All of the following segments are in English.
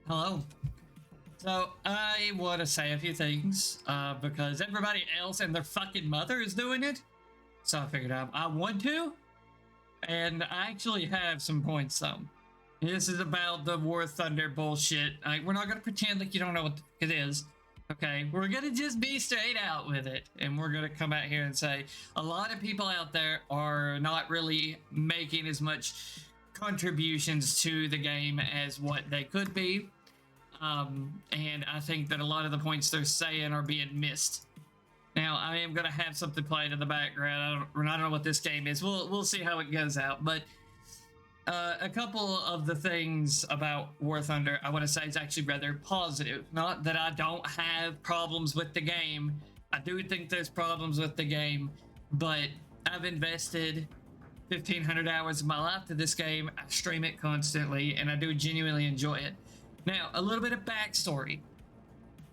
Hello. So I want to say a few things because everybody else and their fucking mother is doing it. So I figured out I want to, and I actually have some points though. This is about the War Thunder bullshit. We're not gonna pretend like you don't know what it is. Okay, we're gonna just be straight out with it, and we're gonna come out here and say a lot of people out there are not really making as much contributions to the game as what they could be. And I think that a lot of the points they're saying are being missed. Now, I am going to have something playing in the background. I don't know what this game is. We'll see how it goes out. But a couple of the things about War Thunder I want to say is actually rather positive. Not that I don't have problems with the game. I do think there's problems with the game, but I've invested 1,500 hours of my life to this game. I stream it constantly, and I do genuinely enjoy it. Now, a little bit of backstory.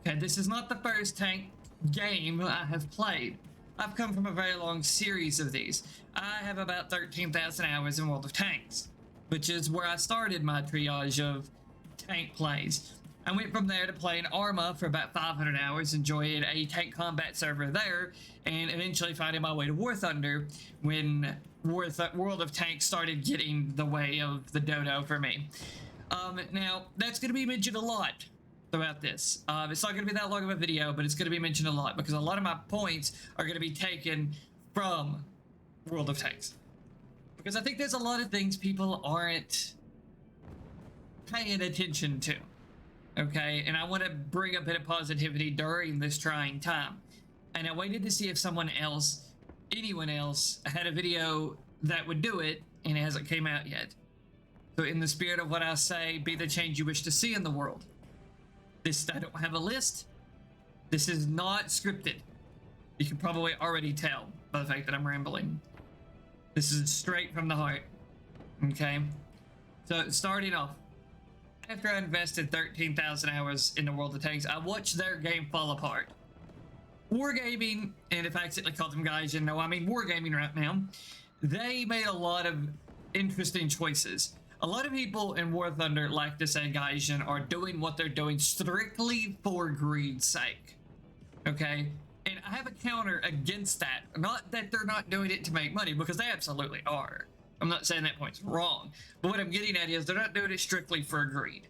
Okay, this is not the first tank game I have played. I've come from a very long series of these. I have about 13,000 hours in World of Tanks, which is where I started my triage of tank plays. I went from there to playing Arma for about 500 hours, enjoyed a tank combat server there, and eventually finding my way to War Thunder when World of Tanks started getting the way of the dodo for me. Now, that's going to be mentioned a lot throughout this. It's not going to be that long of a video, but it's going to be mentioned a lot because a lot of my points are going to be taken from World of Tanks. Because I think there's a lot of things people aren't paying attention to. Okay, and I want to bring a bit of positivity during this trying time. And I waited to see if anyone else, had a video that would do it, and it hasn't came out yet. So in the spirit of what I say, be the change you wish to see in the world. I don't have a list. This is not scripted. You can probably already tell by the fact that I'm rambling. This is straight from the heart. Okay? So starting off, after I invested 13,000 hours in the World of Tanks, I watched their game fall apart. Wargaming, and if I accidentally called them Gaijin, no, I mean Wargaming right now, they made a lot of interesting choices. A lot of people in War Thunder like to say Gaijin are doing what they're doing strictly for greed's sake. Okay? And I have a counter against that. Not that they're not doing it to make money, because they absolutely are. I'm not saying that point's wrong. But what I'm getting at is they're not doing it strictly for greed.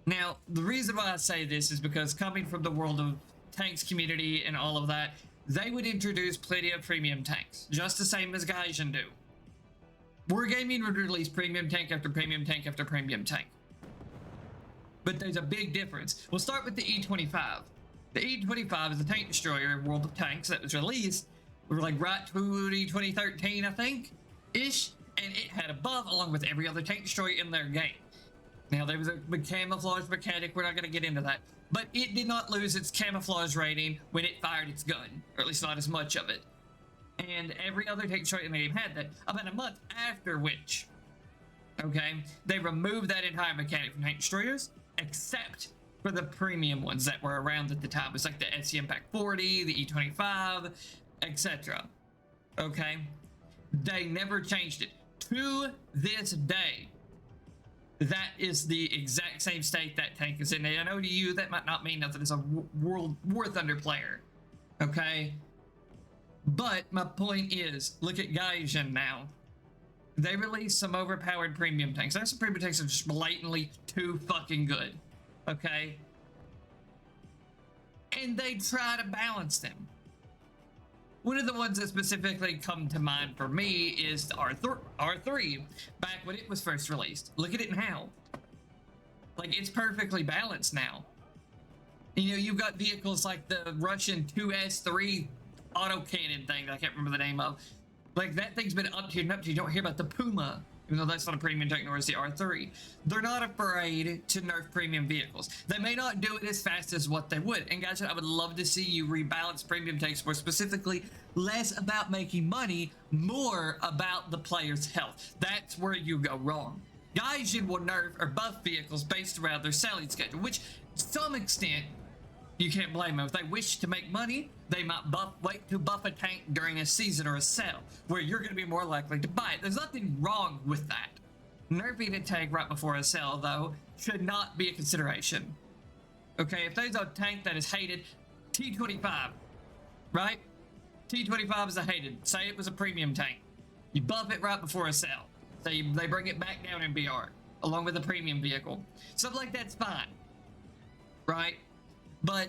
Now, the reason why I say this is because coming from the World of Tanks community and all of that, they would introduce plenty of premium tanks, just the same as Gaijin do. Wargaming would release premium tank after premium tank after premium tank. But there's a big difference. We'll start with the E-25. The E-25 is a tank destroyer in World of Tanks that was released like right to 2013, I think, ish, and it had a buff along with every other tank destroyer in their game. Now, there was a camouflage mechanic, we're not going to get into that, but it did not lose its camouflage rating when it fired its gun, or at least not as much of it. And every other tank destroyer in the game had that. About a month after which, okay, they removed that entire mechanic from tank destroyers, except for the premium ones that were around at the time. It's like the SCM Pack 40, the E-25, etc. Okay? They never changed it. To this day, that is the exact same state that tank is in. And I know to you that might not mean nothing as a War Thunder player. Okay? But my point is, look at Gaijin now. They released some overpowered premium tanks. There's some premium tanks that are just blatantly too fucking good. Okay? And they try to balance them. One of the ones that specifically come to mind for me is the R3, back when it was first released. Look at it now. Like, it's perfectly balanced now. You know, you've got vehicles like the Russian 2S3 autocannon thing I can't remember the name of. Like, that thing's been up to and up to. You don't hear about the Puma, even though that's not a premium tank, nor is the R3. They're not afraid to nerf premium vehicles. They may not do it as fast as what they would. And guys, I would love to see you rebalance premium tanks more specifically, less about making money, more about the player's health. That's where you go wrong. Gaijin will nerf or buff vehicles based around their selling schedule, which to some extent you can't blame them. If they wish to make money, they might wait to buff a tank during a season or a sale, where you're going to be more likely to buy it. There's nothing wrong with that. Nerfing a tank right before a sell, though, should not be a consideration. Okay, if there's a tank that is hated, T25, right? T25 is a hated. Say it was a premium tank. You buff it right before a sell. They bring it back down in BR, along with a premium vehicle. Something like that's fine, right? But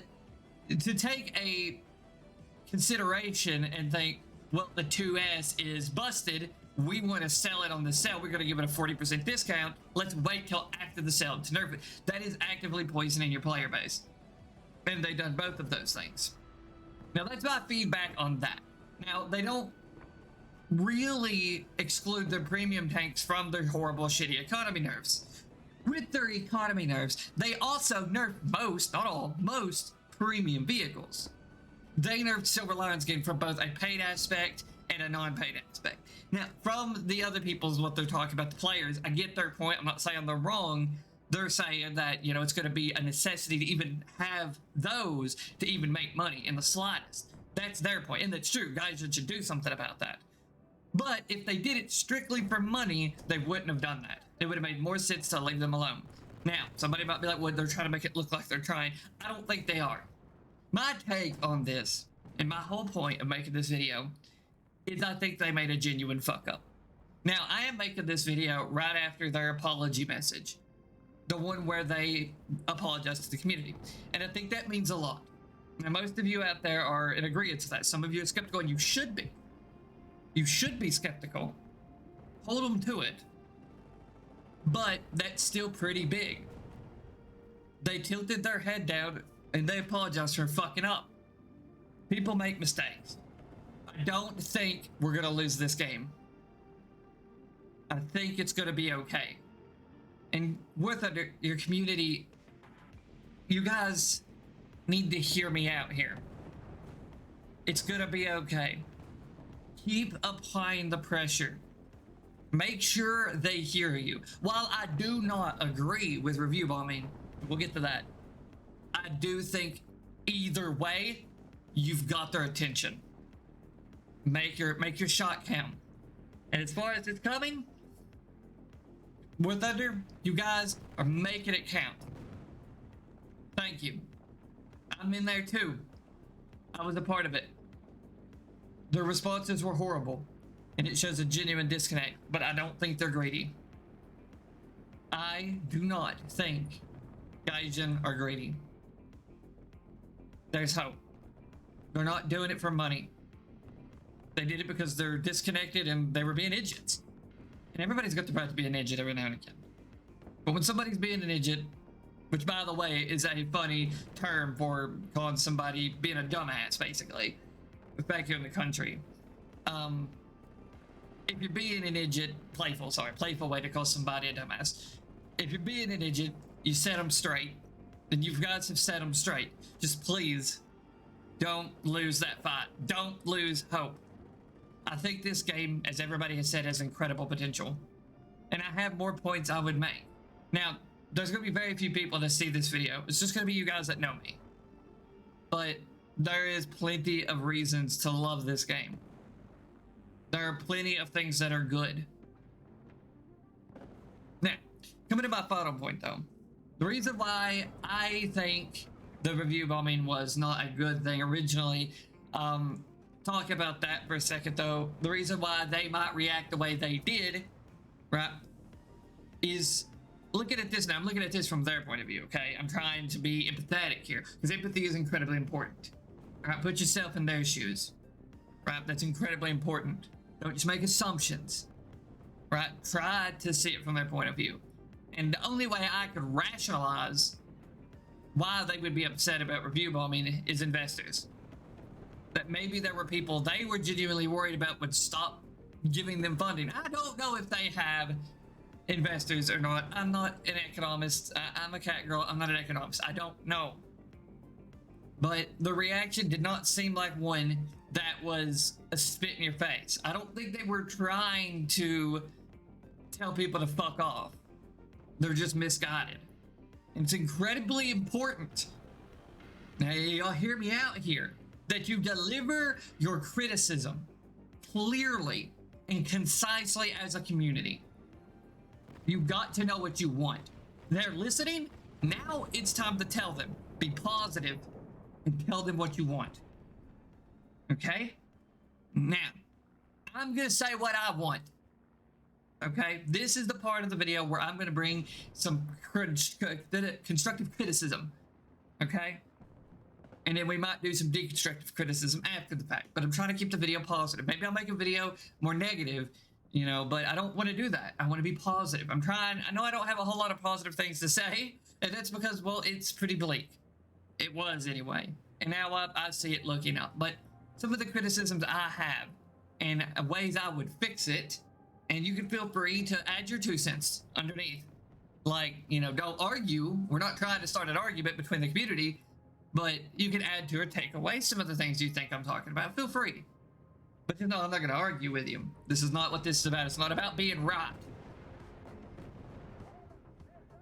to take a consideration and think, well, the 2S is busted, we want to sell it on the sale, we're going to give it a 40% discount, let's wait till after the sale to nerf it. That is actively poisoning your player base. And they've done both of those things. Now, that's my feedback on that. Now, they don't really exclude their premium tanks from their horrible, shitty economy nerfs. With their economy nerfs, they also nerf most, not all, most premium vehicles. They nerfed Silver Lion's Game from both a paid aspect and a non-paid aspect. Now, from the other people's, what they're talking about, the players, I get their point. I'm not saying they're wrong. They're saying that, you know, it's going to be a necessity to even have those to even make money in the slightest. That's their point, and that's true. Guys should do something about that. But if they did it strictly for money, they wouldn't have done that. It would have made more sense to leave them alone. Now, somebody might be like, well, they're trying to make it look like they're trying. I don't think they are. My take on this, and my whole point of making this video, is I think they made a genuine fuck up. Now, I am making this video right after their apology message. The one where they apologize to the community. And I think that means a lot. Now, most of you out there are in agreement to that. Some of you are skeptical, and you should be. You should be skeptical. Hold them to it. But that's still pretty big. They tilted their head down, and they apologized for fucking up. People make mistakes. I don't think we're going to lose this game. I think it's going to be okay. And with your community, you guys need to hear me out here. It's going to be okay. Keep applying the pressure. Make sure they hear you. While I do not agree with review bombing, we'll get to that. I do think either way, you've got their attention. Make your shot count. And as far as it's coming, War Thunder, you guys are making it count. Thank you. I'm in there too. I was a part of it. The responses were horrible, and it shows a genuine disconnect, but I don't think they're greedy. I do not think Gaijin are greedy. There's hope. They're not doing it for money. They did it because they're disconnected and they were being idiots. And everybody's got the right to be an idiot every now and again. But when somebody's being an idiot, which by the way is a funny term for calling somebody being a dumbass, basically, back here in the country. If you're being an idiot, playful way to call somebody a dumbass. If you're being an idiot, you set them straight. And you've got to set them straight. Just please, don't lose that fight. Don't lose hope. I think this game, as everybody has said, has incredible potential. And I have more points I would make. Now, there's going to be very few people that see this video. It's just going to be you guys that know me. But there is plenty of reasons to love this game. There are plenty of things that are good. Now, coming to my final point though. The reason why I think the review bombing was not a good thing originally, talk about that for a second though. The reason why they might react the way they did, right, is looking at this now. I'm looking at this from their point of view, okay? I'm trying to be empathetic here because empathy is incredibly important. Right, put yourself in their shoes. Right, that's incredibly important. Don't just make assumptions. Right, try to see it from their point of view. And the only way I could rationalize why they would be upset about review bombing is investors. That maybe there were people they were genuinely worried about would stop giving them funding. I don't know if they have investors or not. I'm not an economist. I'm a cat girl. I'm not an economist. I don't know. But the reaction did not seem like one that was a spit in your face. I don't think they were trying to tell people to fuck off. They're just misguided. And it's incredibly important, now y'all hear me out here, that you deliver your criticism clearly and concisely as a community. You've got to know what you want. They're listening. Now it's time to tell them. Be positive and tell them what you want. Okay? Now, I'm going to say what I want. Okay? This is the part of the video where I'm going to bring some constructive criticism. Okay? And then we might do some deconstructive criticism after the fact. But I'm trying to keep the video positive. Maybe I'll make a video more negative, you know, but I don't want to do that. I want to be positive. I'm trying. I know I don't have a whole lot of positive things to say, and that's because, well, it's pretty bleak. It was anyway. And now I see it looking up. But some of the criticisms I have and ways I would fix it, and you can feel free to add your 2 cents underneath. Like, you know, don't argue. We're not trying to start an argument between the community, but you can add to or take away some of the things you think I'm talking about. Feel free. But you know, I'm not going to argue with you. This is not what this is about. It's not about being right.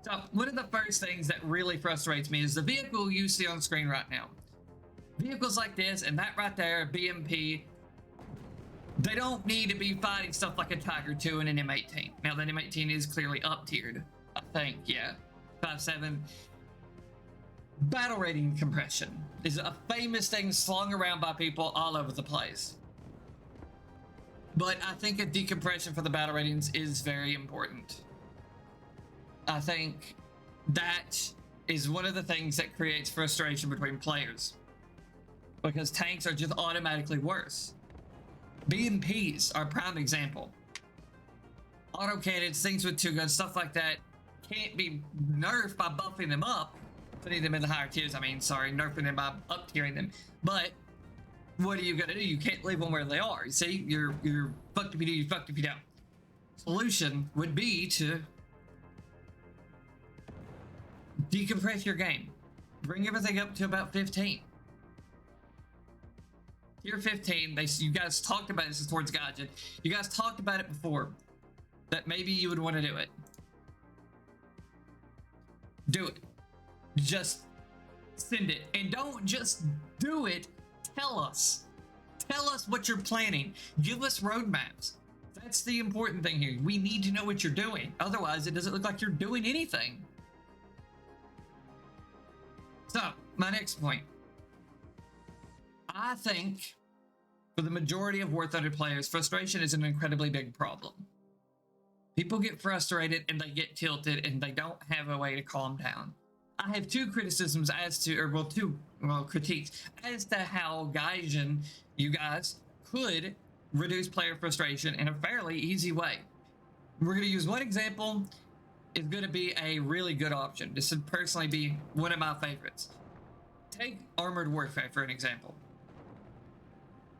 So, one of the first things that really frustrates me is the vehicle you see on screen right now. Vehicles like this and that right there, BMP, they don't need to be fighting stuff like a Tiger II and an M18. Now, that M18 is clearly up-tiered, I think, yeah. 5.7. Battle rating compression is a famous thing slung around by people all over the place. But I think a decompression for the battle ratings is very important. I think that is one of the things that creates frustration between players, because tanks are just automatically worse. BMPs are a prime example. Autocannons, things with 2 guns, stuff like that can't be nerfed by buffing them up, putting them in the higher tiers. I mean, sorry, nerfing them by up tiering them. But what are you gonna do? You can't leave them where they are. You see, you're fucked if you do, you fucked if you don't. Solution would be to decompress your game. Bring everything up to about 15. Tier 15, you guys talked about this towards Gaijin. You guys talked about it before, that maybe you would want to do it. Do it. Just send it. And don't just do it. Tell us. Tell us what you're planning. Give us roadmaps. That's the important thing here. We need to know what you're doing. Otherwise, it doesn't look like you're doing anything. So, my next point. I think for the majority of War Thunder players, frustration is an incredibly big problem. People get frustrated and they get tilted and they don't have a way to calm down. I have 2 criticisms as to, or well, 2 critiques as to how Gaijin, you guys, could reduce player frustration in a fairly easy way. We're going to use one example. Is going to be a really good option. This would personally be one of my favorites. Take Armored Warfare for an example.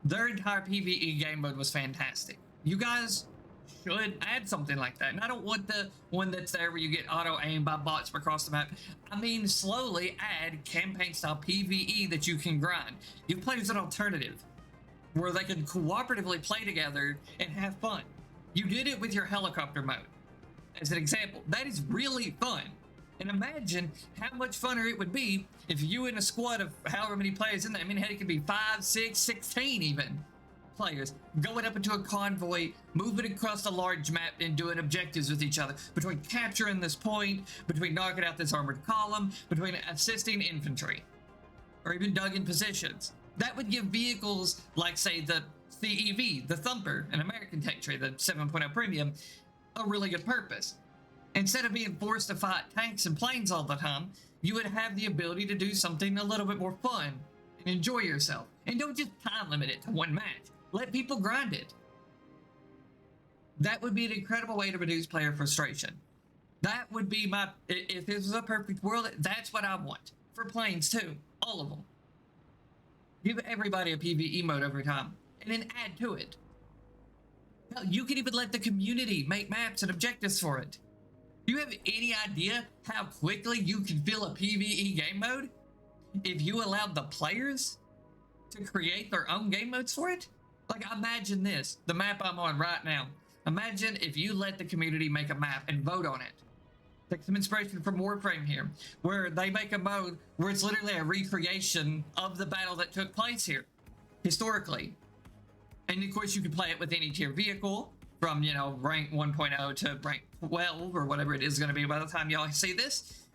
Their entire PvE game mode was fantastic. You guys should add something like that. And I don't want the one that's there where you get auto-aim by bots across the map. I mean, slowly add campaign-style PvE that you can grind. Give players an alternative where they can cooperatively play together and have fun. You did it with your helicopter mode. As an example, that is really fun. And imagine how much funner it would be if you in a squad of however many players in there, I mean, heck, it could be 5, 6, 16 even players, going up into a convoy, moving across a large map and doing objectives with each other, between capturing this point, between knocking out this armored column, between assisting infantry, or even dug in positions. That would give vehicles like, say, the CEV, the Thumper, an American tech tree, the 7.0 Premium, a really good purpose. Instead of being forced to fight tanks and planes all the time, you would have the ability to do something a little bit more fun and enjoy yourself. And don't just time limit it to one match. Let people grind it. That would be an incredible way to reduce player frustration. That would be my, if this was a perfect world, that's what I want. For planes too, all of them. Give everybody a PvE mode every time, and then add to it. Hell, you can even let the community make maps and objectives for it. Do you have any idea how quickly you can fill a PvE game mode if you allowed the players to create their own game modes for it? Like, imagine this, the map I'm on right now. Imagine if you let the community make a map and vote on it. Take some inspiration from Warframe here, where they make a mode where it's literally a recreation of the battle that took place here, historically. And of course, you can play it with any tier vehicle, from, you know, rank 1.0 to rank 12 or whatever it is going to be by the time y'all see this,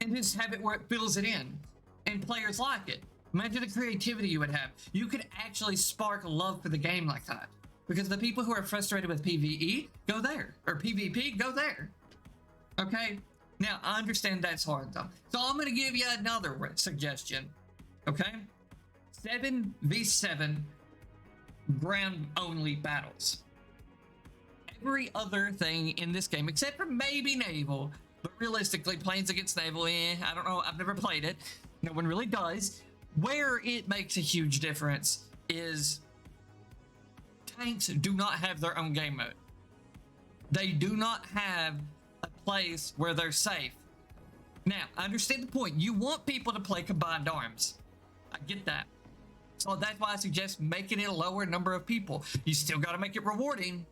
and just have it where it fills it in and players like it. Imagine the creativity you would have. You could actually spark love for the game like that, because the people who are frustrated with PvE, go there, or PvP, go there. Okay, now I understand that's hard though, so I'm going to give you another suggestion. Okay, 7v7 ground only battles. Every other thing in this game, except for maybe naval, but realistically, planes against naval, I don't know, I've never played it. No one really does. Where it makes a huge difference is tanks do not have their own game mode. They do not have a place where they're safe. Now, I understand the point. You want people to play combined arms. I get that. So that's why I suggest making it a lower number of people. You still got to make it rewarding.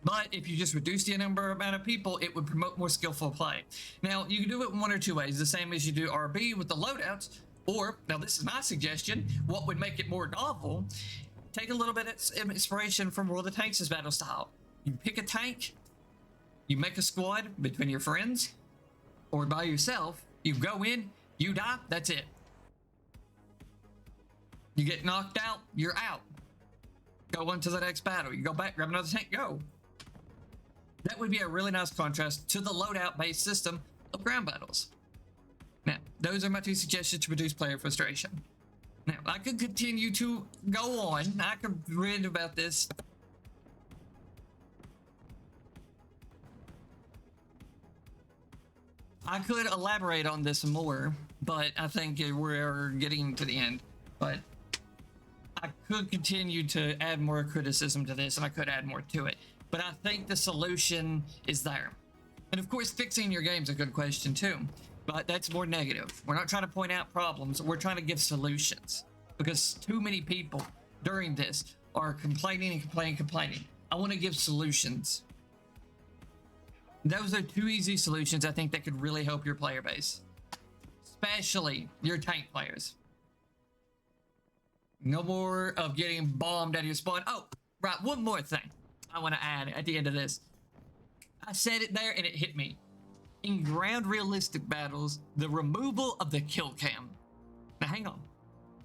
But if you just reduce the amount of people, it would promote more skillful play. Now, you can do it in one or two ways. The same as you do RB with the loadouts. Or, now this is my suggestion, what would make it more novel, take a little bit of inspiration from World of Tanks' battle style. You pick a tank, you make a squad between your friends, or by yourself, you go in, you die, that's it. You get knocked out, you're out. Go on to the next battle. You go back, grab another tank, go. That would be a really nice contrast to the loadout-based system of ground battles. Now, those are my two suggestions to reduce player frustration. Now, I could continue to go on. I could read about this. I could elaborate on this more, but I think we're getting to the end. But I could continue to add more criticism to this, and I could add more to it. But I think the solution is there. And of course, fixing your game is a good question too. But that's more negative. We're not trying to point out problems. We're trying to give solutions. Because too many people during this are complaining and complaining. I want to give solutions. Those are two easy solutions I think that could really help your player base. Especially your tank players. No more of getting bombed out of your spawn. Oh, right, one more thing I want to add at the end of this. I said it there and it hit me. In ground realistic battles, the removal of the kill cam. Now hang on.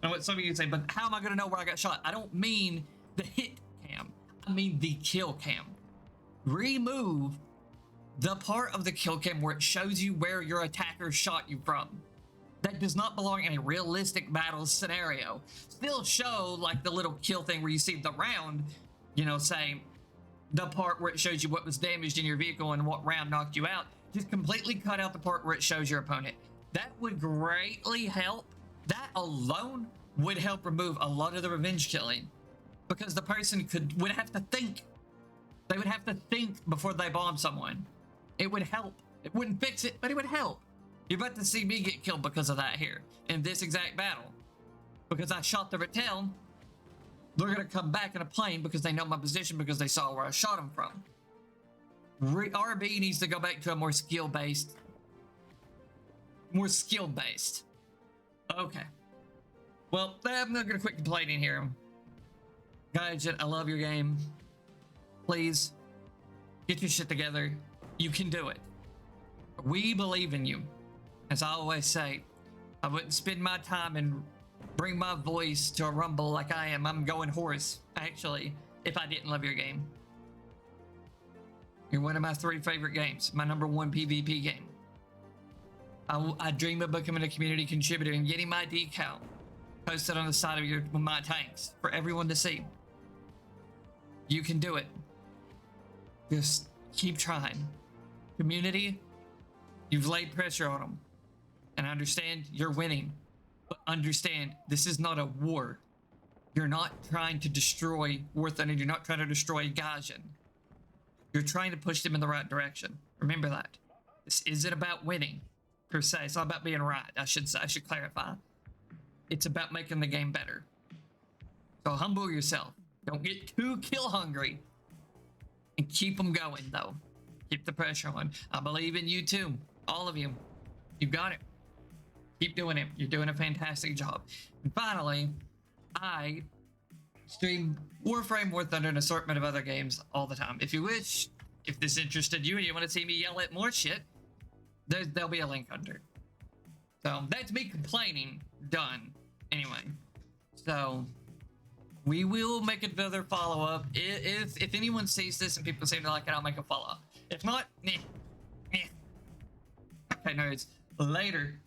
I know what some of you say, but how am I going to know where I got shot? I don't mean the hit cam. I mean the kill cam. Remove the part of the kill cam where it shows you where your attacker shot you from. That does not belong in a realistic battle scenario. Still show like the little kill thing where you see the round, you know, say the part where it shows you what was damaged in your vehicle and what round knocked you out. Just completely cut out the part where it shows your opponent. That would greatly help. That alone would help remove a lot of the revenge killing, because the person would have to think. They would have to think before they bomb someone. It would help. It wouldn't fix it, but it would help. You're about to see me get killed because of that here in this exact battle. Because I shot the Rattel, they're going to come back in a plane because they know my position, because they saw where I shot them from. RB needs to go back to a more skill-based. Okay. Well, I'm not going to quit complaining here. Gaijin, I love your game. Please, get your shit together. You can do it. We believe in you. As I always say, I wouldn't spend my time and bring my voice to a rumble like I am. I'm going hoarse, actually, if I didn't love your game. You're one of my 3 favorite games. My #1 PvP game. I dream of becoming a community contributor and getting my decal posted on the side of my tanks for everyone to see. You can do it. Just keep trying. Community, you've laid pressure on them. And I understand you're winning. But understand, this is not a war. You're not trying to destroy War Thunder. You're not trying to destroy Gaijin. You're trying to push them in the right direction. Remember that. This isn't about winning, per se. It's not about being right, I should say. I should clarify. It's about making the game better. So humble yourself. Don't get too kill hungry. And keep them going, though. Keep the pressure on. I believe in you, too. All of you. You got it. Keep doing it. You're doing a fantastic job. And finally, I stream Warframe, War Thunder, and an assortment of other games all the time. If you wish, if this interested you and you want to see me yell at more shit, there'll be a link under. So that's me complaining. Done. Anyway, so we will make another follow-up. If anyone sees this and people seem to like it, I'll make a follow-up. If not, okay, nerds. Later.